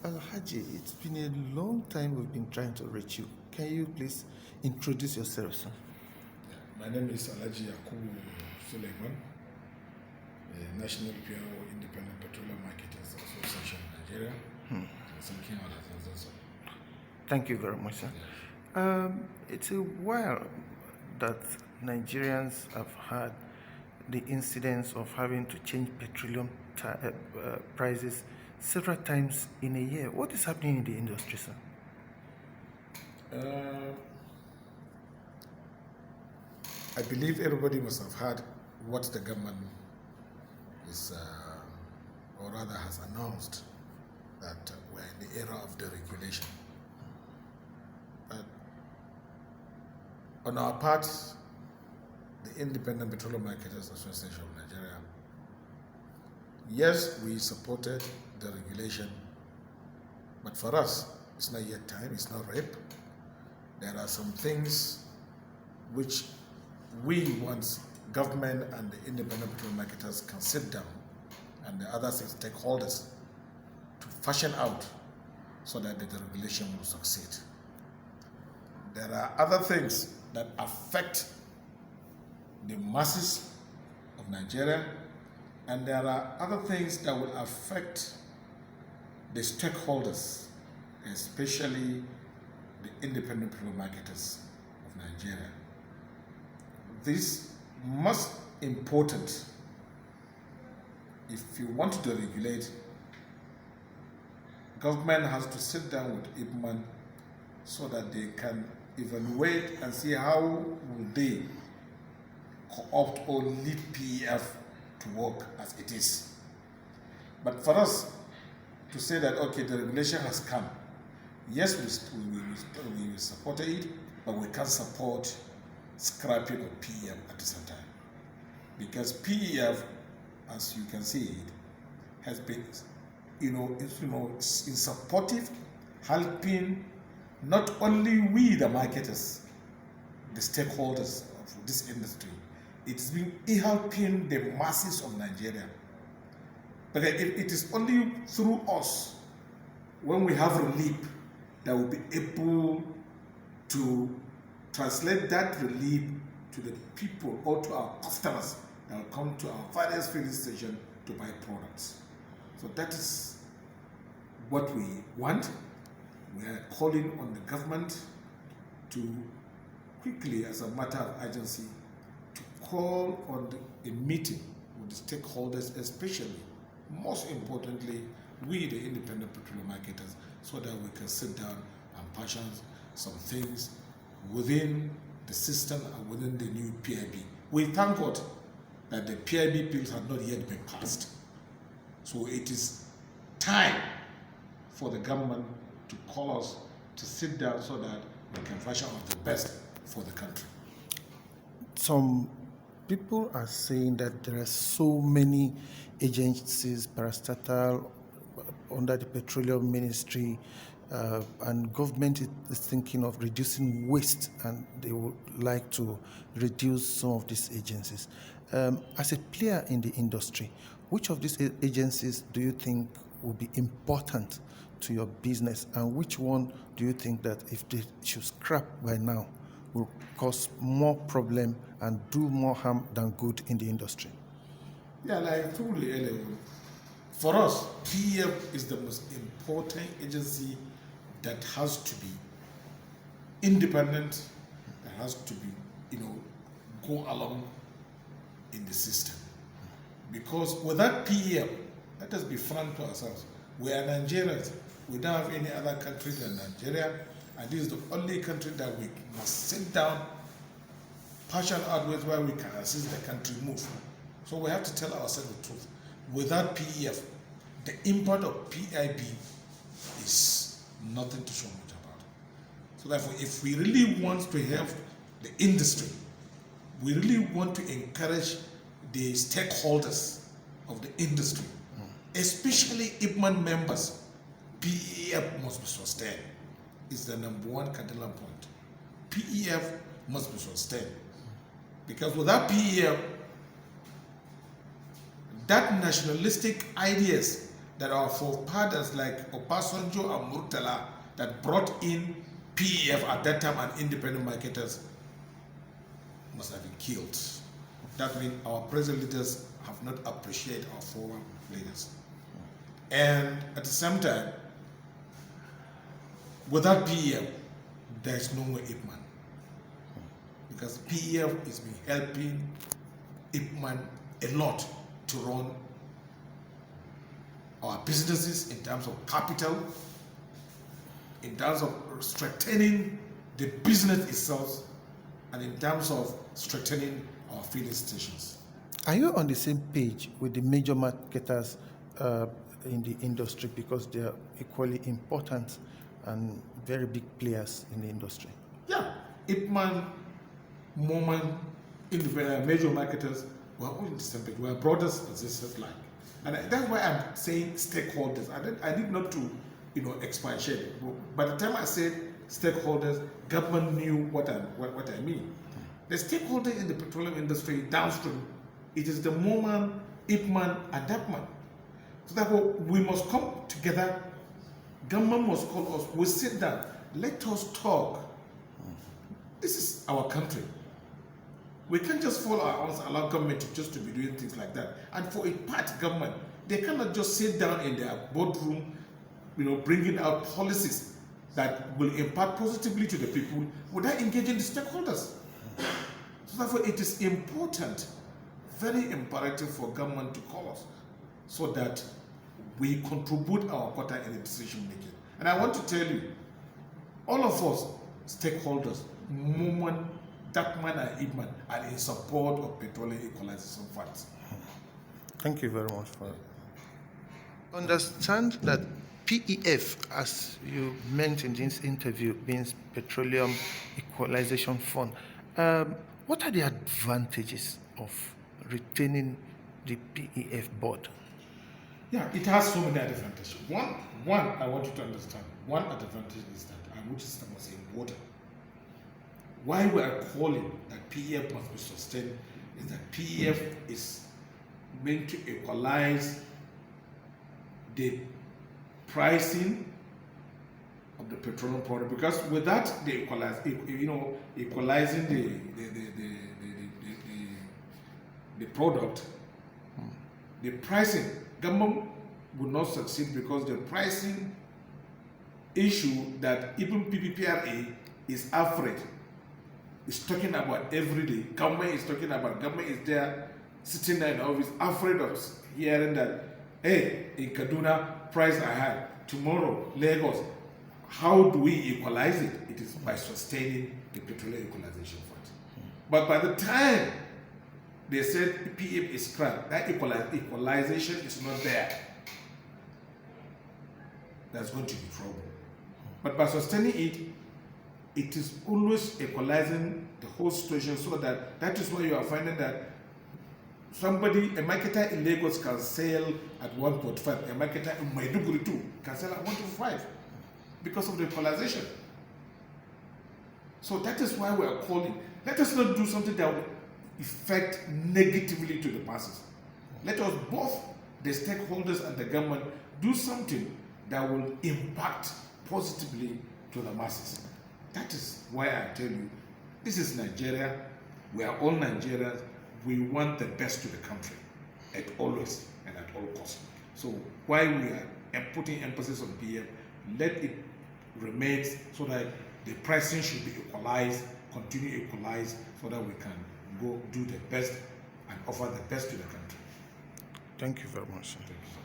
Alhaji, it's been a long time we've been trying to reach you. Can you please introduce yourself, sir? My name is Alh Yakubu Suleiman, the National PIO Independent Petroleum Marketers Association of Nigeria, Sarkin Alhazan Zazzau. Thank you very much, sir. It's a while that Nigerians have had the incidence of having to change petroleum prices several times in a year. What is happening in the industry, sir? I believe everybody must have heard what the government is, or rather has announced, that we're in the era of deregulation. But on our part, the Independent Petroleum Marketers Association of Nigeria, yes, we supported the regulation, but for us, it's not yet time, it's not ripe. There are some things which we want government and the independent petroleum marketers can sit down and the other stakeholders to fashion out so that the regulation will succeed. There are other things that affect the masses of Nigeria, and there are other things that will affect the stakeholders, especially the independent petroleum marketers of Nigeria. This most important. If you want to deregulate, government has to sit down with IPMAN so that they can evaluate and see how will they co-opt or lead PEF to work as it is. But for us to say that, okay, the regulation has come, yes, we support it, but we can't support scrapping of PEF at the same time. Because PEF, as you can see, has been, in supportive, helping not only we, the marketers, the stakeholders of this industry, it's been helping the masses of Nigeria. But it is only through us, when we have relief, that we'll be able to translate that relief to the people or to our customers that will come to our various filling stations to buy products. So that is what we want. We are calling on the government to quickly, as a matter of urgency, to call on a meeting with the stakeholders, especially, most importantly, we, the independent petroleum marketers, so that we can sit down and passion some things within the system and within the new PIB. We thank God that the PIB bills have not yet been passed. So it is time for the government to call us to sit down so that we can fashion out the best for the country. Some people are saying that there are so many agencies, parastatal, under the petroleum ministry, and government is thinking of reducing waste, and they would like to reduce some of these agencies. As a player in the industry, which of these agencies do you think will be important to your business, and which one do you think that if they should scrap by now will cause more problem and do more harm than good in the industry? Yeah, like I told you earlier, for us, PEF is the most important agency that has to be independent, that has to be, go along in the system. Because without PEF, let us be frank to ourselves, we are Nigerians. We don't have any other country than Nigeria, and this is the only country that we must sit down, partial outwards where we can assist the country move. So we have to tell ourselves the truth. Without PEF, the impact of PIB is nothing to show much about. So therefore, if we really want to help the industry, we really want to encourage the stakeholders of the industry, especially IPMAN members, PEF must be sustained. It's the number one cardinal point. PEF must be sustained. Because without PEF, that nationalistic ideas that our forefathers like Obasanjo and Murtala that brought in PEF at that time and independent marketers must have been killed. That means our present leaders have not appreciated our former leaders. And at the same time, without PEF, there is no more IPMAN. Because PEF has been helping IPMAN a lot to run our businesses in terms of capital, in terms of strengthening the business itself, and in terms of strengthening our filling stations. Are you on the same page with the major marketers in the industry, because they are equally important and very big players in the industry? Yeah, IPMAN, MOMAN, independent major marketers, we're all in the same page. We're brothers and sisters like. And that's why I'm saying stakeholders. I need not to, expatiate. By the time I said stakeholders, government knew what I mean. The stakeholders in the petroleum industry downstream, it is the MOMAN, IPMAN, and DAPMAN. So therefore, we must come together. Government must call us. We sit down. Let us talk. This is our country. We can't just follow our own, allow government just to be doing things like that. And for a part government, they cannot just sit down in their boardroom, bringing out policies that will impact positively to the people without engaging the stakeholders. So therefore, it is important, very imperative for government to call us so that we contribute our quota in the decision making. And I want to tell you, all of us stakeholders, MOMAN, DAPMAN, and IPMAN are in support of Petroleum Equalization Funds. Thank you very much for it. Understand that PEF, as you mentioned in this interview, means Petroleum Equalization Fund. What are the advantages of retaining the PEF board? Yeah, it has so many advantages. One, I want you to understand. One advantage is that, which is the most important. Why we are calling that PEF must be sustained is that PEF is meant to equalize the pricing of the petroleum product, because without the equalizing the product, the pricing, government would not succeed, because the pricing issue that even PPPRA is afraid is talking about every day. Government is talking about. Government is there sitting there in the office, afraid of hearing that, hey, in Kaduna, price are high. Tomorrow, Lagos. How do we equalize it? It is by sustaining the Petroleum Equalization Fund. But by the time they said PEF is scrapped, that equalization is not there, there's going to be trouble. But by sustaining it, it is always equalizing the whole situation, so that is why you are finding that a marketer in Lagos can sell at 1.5, a marketer in Maiduguri too can sell at 1.5 because of the equalization. So that is why we are calling. Let us not do something that will affect negatively to the masses. Let us, both the stakeholders and the government, do something that will impact positively to the masses. That is why I tell you, this is Nigeria. We are all Nigerians. We want the best to the country at always and at all costs. So while we are putting emphasis on PEF, let it remain so that the pricing should be equalized, continue equalized, so that we can go do the best and offer the best to the country. Thank you very much. Thank you.